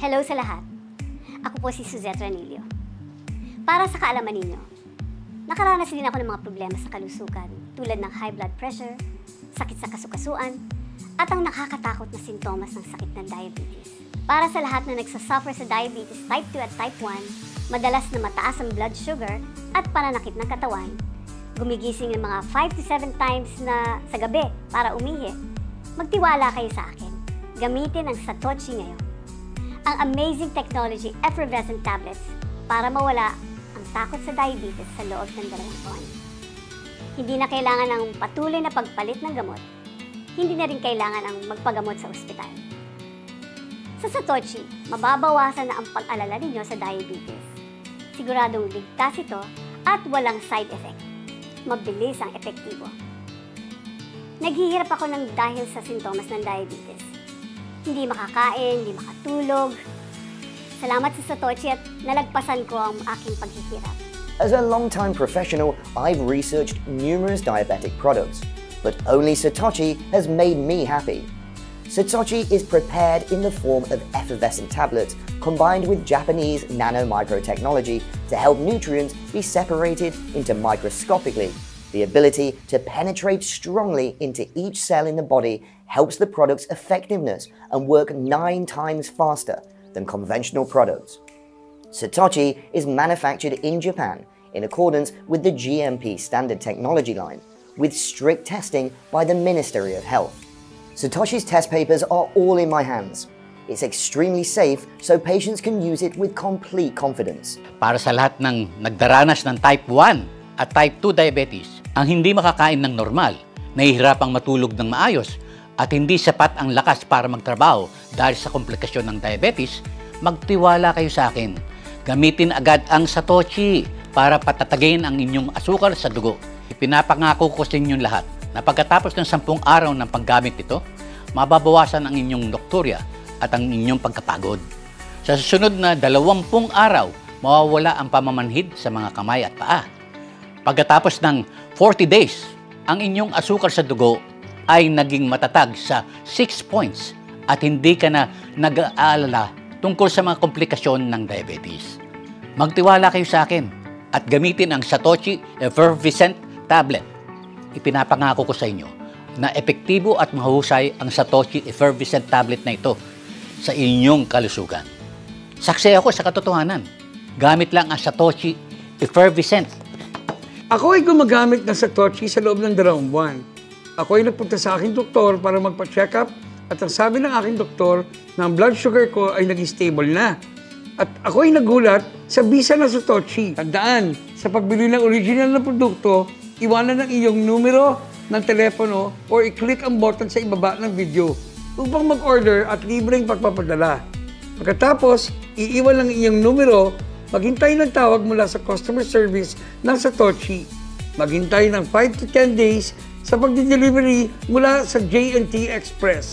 Hello sa lahat. Ako po si Suzette Ranillo. Para sa kaalaman ninyo, nakaranas din ako ng mga problema sa kalusugan tulad ng high blood pressure, sakit sa kasukasuan, at ang nakakatakot na sintomas ng sakit ng diabetes. Para sa lahat na nagsasuffer sa diabetes type 2 at type 1, madalas na mataas ang blood sugar at pananakit ng katawan, gumigising ng mga 5 to 7 times na sa gabi para umihi, magtiwala kayo sa akin. Gamitin ang Satochi ngayon. Ang amazing technology effervescent tablets para mawala ang takot sa diabetes sa loob ng 2 buwan. Hindi na kailangan ng patuloy na pagpalit ng gamot. Hindi na rin kailangan ang magpagamot sa ospital. Sa Satochi, mababawasan na ang pag-alala ninyo sa diabetes. Siguradong ligtas ito at walang side effect. Mabilis ang epektibo. Naghihirap ako ng dahil sa sintomas ng diabetes. Hindi makakain, hindi makatulog. Salamat sa Satochi at nalagpasan ko ang aking paghihirap. As a long-time professional, I've researched numerous diabetic products, but only Satochi has made me happy. Satochi is prepared in the form of effervescent tablets combined with Japanese nano-micro-technology to help nutrients be separated into microscopically. The ability to penetrate strongly into each cell in the body helps the product's effectiveness and work 9 times faster than conventional products. Satochi is manufactured in Japan in accordance with the GMP standard technology line, with strict testing by the Ministry of Health. Satoshi's test papers are all in my hands. It's extremely safe, so patients can use it with complete confidence. Para sa lahat ng nagdaranas ng type 1 at type 2 diabetes, ang hindi makakain ng normal, nahihirapang matulog ng maayos, at hindi sapat ang lakas para magtrabaho dahil sa komplikasyon ng diabetes, magtiwala kayo sa akin. Gamitin agad ang Satochi para patatagin ang inyong asukal sa dugo. Ipinapangako ko sa inyong lahat na pagkatapos ng 10 araw ng paggamit ito, mababawasan ang inyong doktorya at ang inyong pagkapagod. Sa susunod na 20 araw, mawawala ang pamamanhid sa mga kamay at paa. Pagkatapos ng 40 days, ang inyong asukal sa dugo ay naging matatag sa 6 points at hindi ka na nag-aalala tungkol sa mga komplikasyon ng diabetes. Magtiwala kayo sa akin at gamitin ang Satochi Effervescent Tablet. Ipinapangako ko sa inyo na epektibo at mahusay ang Satochi Effervescent Tablet na ito sa inyong kalusugan. Saksi ako sa katotohanan. Gamit lang ang Satochi Effervescent. Ako ay gumagamit ng Satochi sa loob ng 2 buwan. Ako ay nagpunta sa aking doktor para magpa-check up at ang sabi ng aking doktor na ang blood sugar ko ay naging stable na. At ako ay nagulat sa bisa ng Satochi. Tandaan, sa pagbili ng original na produkto, iwanan ang iyong numero ng telepono o i-click ang button sa ibaba ng video upang mag-order at libreng pagpapadala. Pagkatapos, iiwan ang iyong numero, maghintay ng tawag mula sa customer service ng Satochi. Maghintay ng 5 to 10 days sa pagdi-delivery mula sa J&T Express.